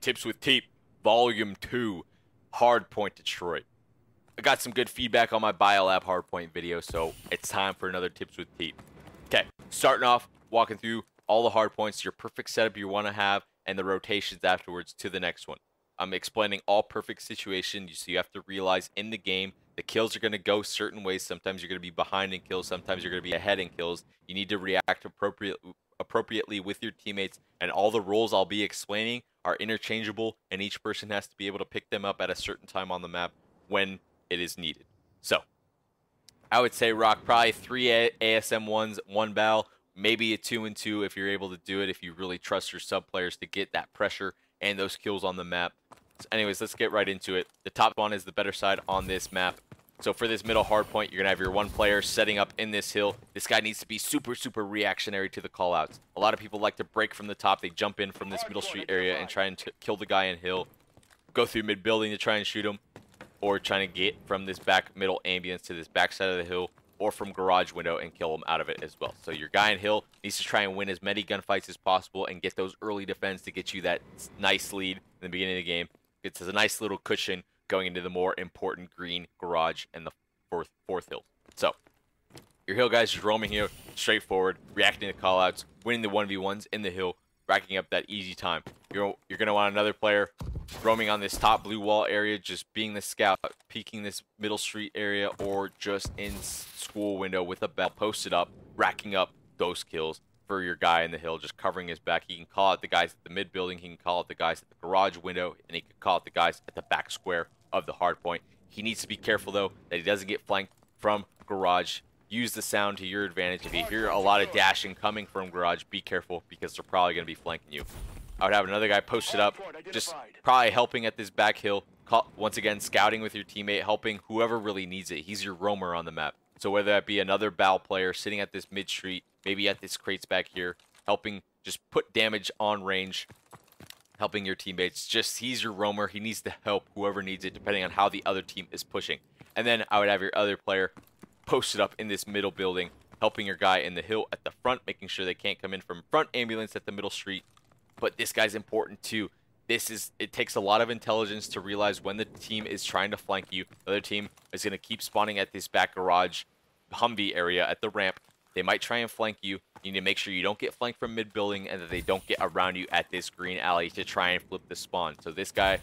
Tips with TeeP, Volume 2, Hardpoint Detroit. I got some good feedback on my Biolab Hardpoint video, so it's time for another Tips with TeeP. Okay, starting off, walking through all the hardpoints, your perfect setup you want to have, and the rotations afterwards to the next one. I'm explaining all perfect situations, so you have to realize in the game, the kills are going to go certain ways. Sometimes you're going to be behind in kills, sometimes you're going to be ahead in kills. You need to react appropriately with your teammates, and all the roles I'll be explaining are interchangeable, and each person has to be able to pick them up at a certain time on the map when it is needed. So, I would say rock probably 3 ASM1s, 1 BAL, maybe a 2 and 2 if you're able to do it, if you really trust your sub players to get that pressure and those kills on the map. So anyways, let's get right into it. The top one is the better side on this map. So for this middle hard point, you're going to have your one player setting up in this hill. This guy needs to be super reactionary to the callouts. A lot of people like to break from the top. They jump in from this middle street area and try and kill the guy in hill. Go through mid building to try and shoot him. Or trying to get from this back middle ambience to this back side of the hill. Or from garage window and kill him out of it as well. So your guy in hill needs to try and win as many gunfights as possible and get those early defense to get you that nice lead in the beginning of the game. It's a nice little cushion going into the more important green garage and the fourth hill. So your hill guys just roaming here, straightforward, reacting to callouts, winning the 1v1s in the hill, racking up that easy time. You're gonna want another player roaming on this top blue wall area, just being the scout, peeking this middle street area, or just in school window with a bell posted up, racking up those kills for your guy in the hill, just covering his back. He can call out the guys at the mid building, he can call out the guys at the garage window, and he can call out the guys at the back square of the hard point. He needs to be careful though that he doesn't get flanked from garage. Use the sound to your advantage. If you hear a lot of dashing coming from garage, be careful because they're probably going to be flanking you. I would have another guy posted up, just probably helping at this back hill. Once again, scouting with your teammate, helping whoever really needs it. He's your roamer on the map. So whether that be another BAL player sitting at this mid street, maybe at this crates back here, helping just put damage on range, helping your teammates. Just he's your roamer. He needs to help whoever needs it, depending on how the other team is pushing. And then I would have your other player posted up in this middle building, helping your guy in the hill at the front, making sure they can't come in from front ambulance at the middle street. But this guy's important too. It takes a lot of intelligence to realize when the team is trying to flank you. The other team is going to keep spawning at this back garage Humvee area at the ramp. They might try and flank you. You need to make sure you don't get flanked from mid building and that they don't get around you at this green alley to try and flip the spawn. So this guy,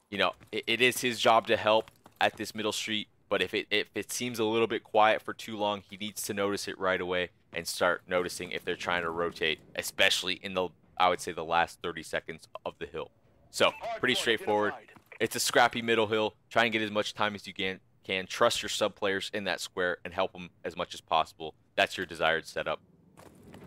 you know, it is his job to help at this middle street. But if it seems a little bit quiet for too long, he needs to notice it right away and start noticing if they're trying to rotate, especially in the, I would say, the last 30 seconds of the hill. So pretty straightforward. It's a scrappy middle hill. Try and get as much time as you can. Trust your sub players in that square and help them as much as possible. That's your desired setup.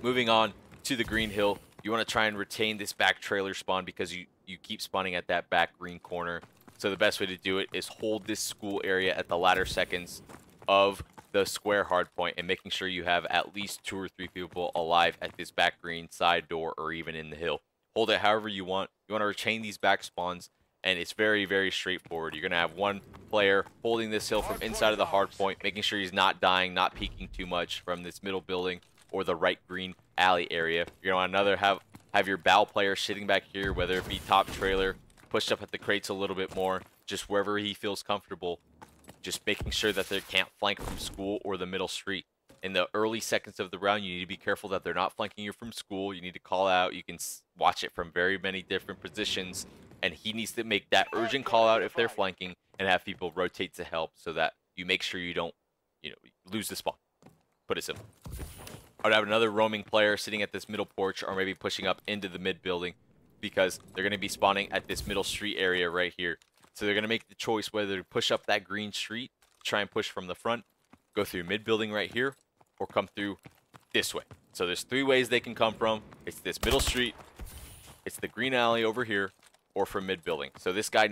Moving on to the green hill, you want to try and retain this back trailer spawn because you keep spawning at that back green corner. So the best way to do it is hold this school area at the latter seconds of the square hard point and making sure you have at least 2 or 3 people alive at this back green side door or even in the hill. Hold it however you want. You want to retain these back spawns, and it's very straightforward. You're going to have one player holding this hill from inside of the hard point, making sure he's not dying, not peeking too much from this middle building or the right green alley area. You're going to want another have your BAL player sitting back here, whether it be top trailer, pushed up at the crates a little bit more, just wherever he feels comfortable, just making sure that they can't flank from school or the middle street. In the early seconds of the round, you need to be careful that they're not flanking you from school. You need to call out. You can watch it from very many different positions, and he needs to make that urgent call out if they're flanking and have people rotate to help so that you make sure you don't, lose the spawn. Put it simple. I would have another roaming player sitting at this middle porch or maybe pushing up into the mid building because they're going to be spawning at this middle street area right here. So they're going to make the choice whether to push up that green street, try and push from the front, go through mid building right here, or come through this way. So there's 3 ways they can come from. It's this middle street, it's the green alley over here, or from mid building. So this guy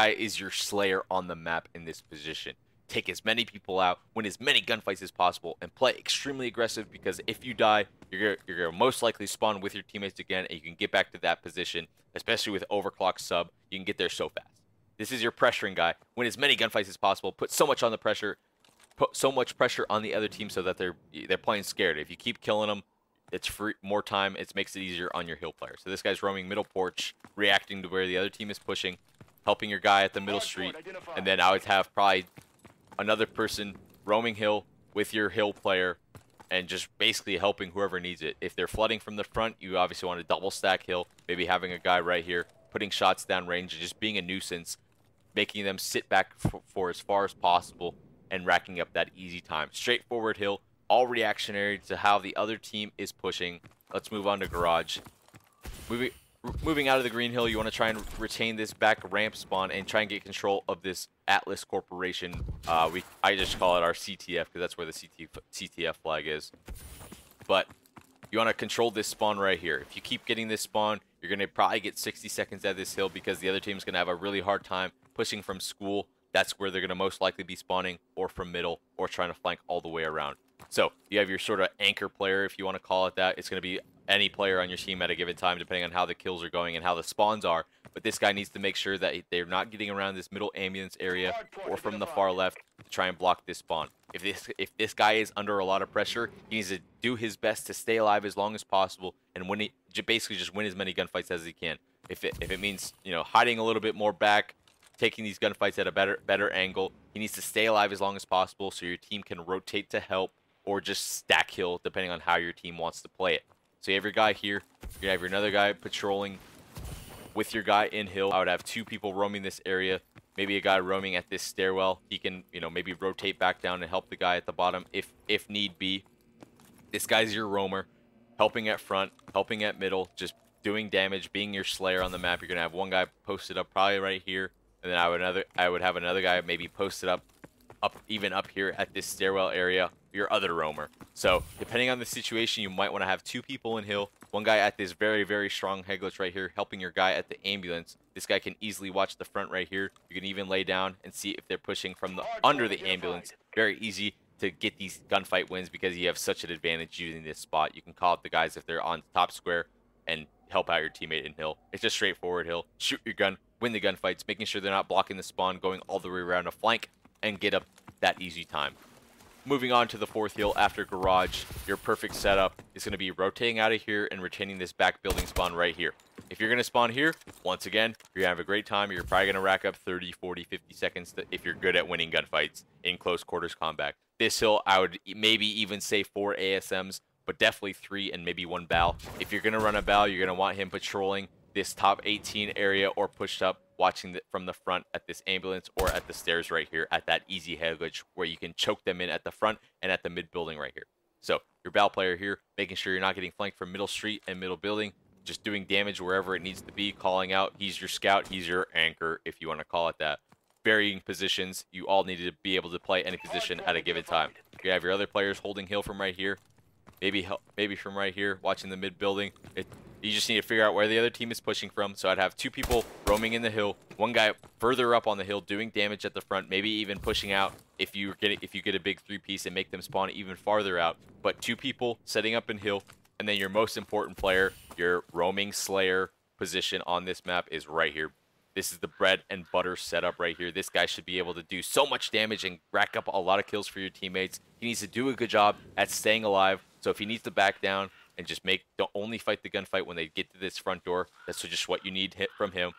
is your slayer on the map in this position. Take as many people out, win as many gunfights as possible, and play extremely aggressive because if you die, you're gonna most likely spawn with your teammates again, and you can get back to that position, especially with overclock sub. You can get there so fast. This is your pressuring guy. Win as many gunfights as possible. Put so much on the pressure. Put so much pressure on the other team so that they're playing scared. If you keep killing them, it's free, more time. It makes it easier on your hill player. So this guy's roaming middle porch, reacting to where the other team is pushing, helping your guy at the middle street, and then I would have probably another person roaming hill with your hill player and just basically helping whoever needs it. If they're flooding from the front, you obviously want to double stack hill, maybe having a guy right here, putting shots down range and just being a nuisance, making them sit back for as far as possible and racking up that easy time. Straightforward hill, all reactionary to how the other team is pushing. Let's move on to garage. Moving out of the green hill, you want to try and retain this back ramp spawn and try and get control of this Atlas Corporation. I just call it our CTF because that's where the CTF flag is. But you want to control this spawn right here. If you keep getting this spawn, you're going to probably get 60 seconds at this hill because the other team's going to have a really hard time pushing from school. That's where they're going to most likely be spawning, or from middle, or trying to flank all the way around. So you have your sort of anchor player, if you want to call it that. It's going to be any player on your team at a given time, depending on how the kills are going and how the spawns are. But this guy needs to make sure that they're not getting around this middle ambulance area or from the far left to try and block this spawn. If this guy is under a lot of pressure, he needs to do his best to stay alive as long as possible and basically just win as many gunfights as he can. If it means, you know, hiding a little bit more back, taking these gunfights at a better angle, he needs to stay alive as long as possible so your team can rotate to help or just stack hill depending on how your team wants to play it. So you have your guy here, you have another guy patrolling with your guy in hill. I would have two people roaming this area, maybe a guy roaming at this stairwell. He can, you know, maybe rotate back down and help the guy at the bottom if need be. This guy's your roamer, helping at front, helping at middle, just doing damage, being your slayer on the map. You're gonna have one guy posted up probably right here, and then I would have another guy maybe posted up even up here at this stairwell area, your other roamer. So depending on the situation, you might want to have two people in hill, one guy at this very strong head glitch right here, helping your guy at the ambulance. This guy can easily watch the front right here. You can even lay down and see if they're pushing from under the ambulance. Very easy to get these gunfight wins because you have such an advantage using this spot. You can call out the guys if they're on top square and help out your teammate in hill. It's just straightforward hill. Shoot your gun, win the gunfights, making sure they're not blocking the spawn, going all the way around a flank, and get up that easy time. Moving on to the fourth hill after garage, your perfect setup is going to be rotating out of here and retaining this back building spawn right here. If you're going to spawn here, once again, you're going to have a great time. You're probably going to rack up 30, 40, 50 seconds if you're good at winning gunfights in close quarters combat. This hill, I would maybe even say 4 ASMs, but definitely 3 and maybe 1 BAL. If you're going to run a BAL, you're going to want him patrolling this top 18 area or pushed up, watching from the front at this ambulance or at the stairs right here at that easy head glitch where you can choke them in at the front and at the mid building right here. So your BAL player here, making sure you're not getting flanked from middle street and middle building, just doing damage wherever it needs to be, calling out. He's your scout, he's your anchor, if you want to call it that. Varying positions, you all need to be able to play any position at a given time. You have your other players holding hill from right here, maybe from right here, watching the mid building. You just need to figure out where the other team is pushing from. So I'd have 2 people roaming in the hill, one guy further up on the hill doing damage at the front, maybe even pushing out if you get a big 3-piece and make them spawn even farther out. But 2 people setting up in hill, and then your most important player, your roaming slayer position on this map is right here. This is the bread and butter setup right here. This guy should be able to do so much damage and rack up a lot of kills for your teammates. He needs to do a good job at staying alive. So if he needs to back down and just don't only fight the gunfight when they get to this front door, that's just what you need hit from him.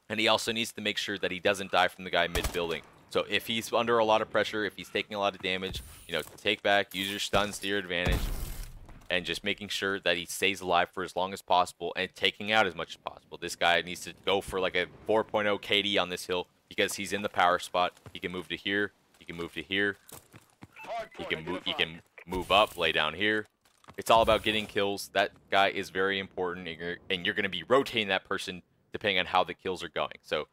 And he also needs to make sure that he doesn't die from the guy mid-building. So if he's under a lot of pressure, if he's taking a lot of damage, you know, take back, use your stuns to your advantage, and just making sure that he stays alive for as long as possible and taking out as much as possible. This guy needs to go for like a 4.0 KD on this hill because he's in the power spot. He can move to here. He can move to here. He can move up, lay down here. It's all about getting kills. That guy is very important, and you're going to be rotating that person depending on how the kills are going. So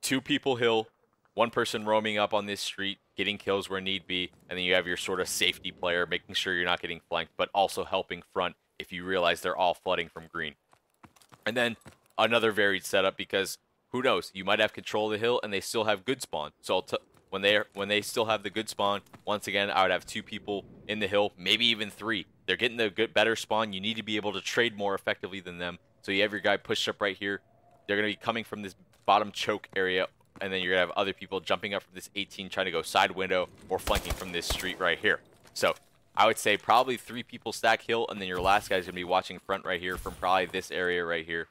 2 people hill, 1 person roaming up on this street, getting kills where need be, and then you have your sort of safety player, making sure you're not getting flanked, but also helping front if you realize they're all flooding from green. And then another varied setup, because who knows, you might have control of the hill and they still have good spawn. So when they still have the good spawn, once again, I would have 2 people in the hill, maybe even 3. They're getting the better spawn. You need to be able to trade more effectively than them. So you have your guy pushed up right here. They're going to be coming from this bottom choke area, and then you're going to have other people jumping up from this 18 trying to go side window or flanking from this street right here. So I would say probably 3 people stack hill, and then your last guy's going to be watching front right here from probably this area right here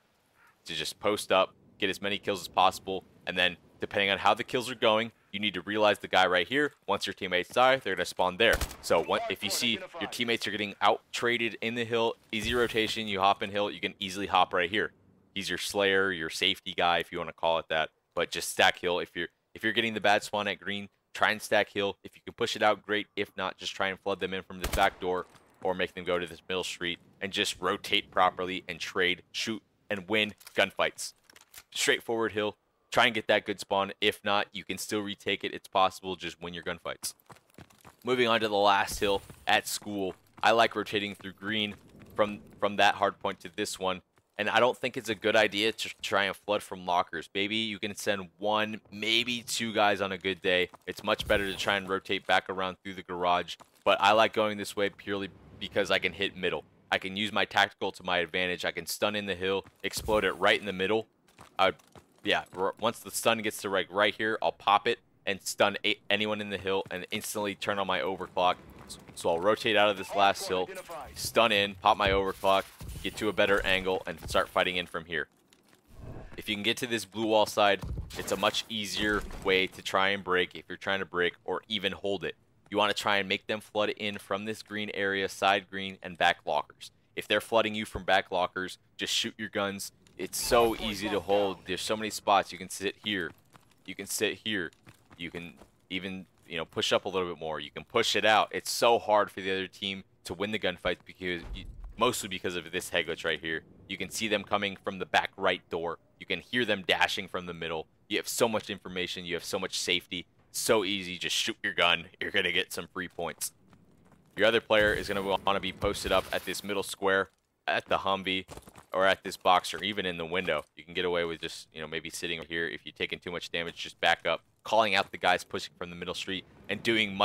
to just post up, get as many kills as possible, and then depending on how the kills are going, you need to realize the guy right here, once your teammates die, they're going to spawn there. So if you see your teammates are getting out-traded in the hill, easy rotation, you hop in hill, you can easily hop right here. He's your slayer, your safety guy, if you want to call it that, but just stack hill. If you're getting the bad spawn at green, try and stack hill. If you can push it out, great. If not, just try and flood them in from this back door or make them go to this middle street and just rotate properly and trade, shoot, and win gunfights. Straightforward hill. Try and get that good spawn. If not, you can still retake it. It's possible. Just win your gunfights. Moving on to the last hill at school. I like rotating through green from that hard point to this one. And I don't think it's a good idea to try and flood from lockers. Maybe you can send 1, maybe 2 guys on a good day. It's much better to try and rotate back around through the garage. But I like going this way purely because I can hit middle. I can use my tactical to my advantage. I can stun in the hill, explode it right in the middle. Once the stun gets to right here, I'll pop it and stun anyone in the hill and instantly turn on my overclock. So I'll rotate out of this last hill, stun in, pop my overclock, get to a better angle, and start fighting in from here. If you can get to this blue wall side, it's a much easier way to try and break if you're trying to break or even hold it. You want to try and make them flood in from this green area, side green, and back lockers. If they're flooding you from back lockers, just shoot your guns. It's so easy to hold. There's so many spots. You can sit here. You can sit here. You can even, push up a little bit more. You can push it out. It's so hard for the other team to win the gunfight mostly because of this head glitch right here. You can see them coming from the back right door. You can hear them dashing from the middle. You have so much information. You have so much safety. So easy. Just shoot your gun. You're going to get some free points. Your other player is going to want to be posted up at this middle square, at the Humvee, or at this box, or even in the window. You can get away with just, maybe sitting here. If you're taking too much damage, just back up, calling out the guys pushing from the middle street, and doing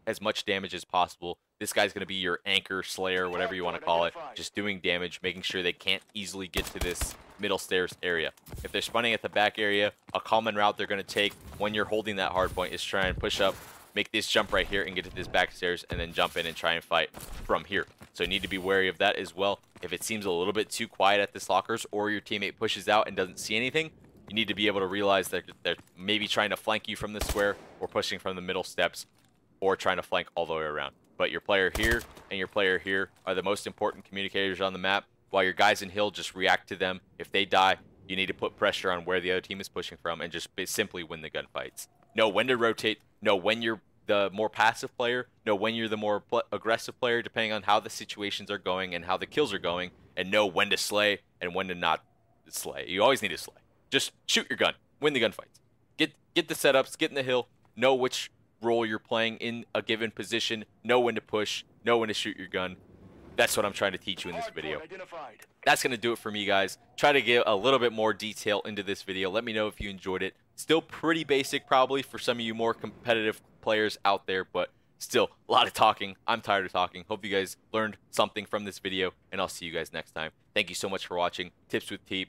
as much damage as possible. This guy's going to be your anchor, slayer, whatever you want to call it. Just doing damage, making sure they can't easily get to this middle stairs area. If they're spawning at the back area, a common route they're going to take when you're holding that hard point is try and push up, make this jump right here and get to this back stairs, and then jump in and try and fight from here. So you need to be wary of that as well. If it seems a little bit too quiet at this lockers, or your teammate pushes out and doesn't see anything, you need to be able to realize that they're maybe trying to flank you from the square, or pushing from the middle steps, or trying to flank all the way around. But your player here and your player here are the most important communicators on the map, while your guys in hill just react to them. If they die, you need to put pressure on where the other team is pushing from and just simply win the gunfights. Know when to rotate, know when you're the more passive player, know when you're the more aggressive player, depending on how the situations are going and how the kills are going, and know when to slay and when to not slay. You always need to slay. Just shoot your gun, win the gunfights. Get the setups, get in the hill, know which role you're playing in a given position, know when to push, know when to shoot your gun. That's what I'm trying to teach you in this video. That's going to do it for me, guys. Try to get a little bit more detail into this video. Let me know if you enjoyed it. Still pretty basic probably for some of you more competitive players out there, but still a lot of talking. I'm tired of talking. Hope you guys learned something from this video, and I'll see you guys next time. Thank you so much for watching. Tips with TeeP.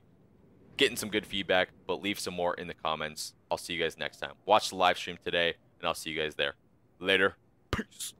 Getting some good feedback, but leave some more in the comments. I'll see you guys next time. Watch the live stream today, and I'll see you guys there. Later. Peace.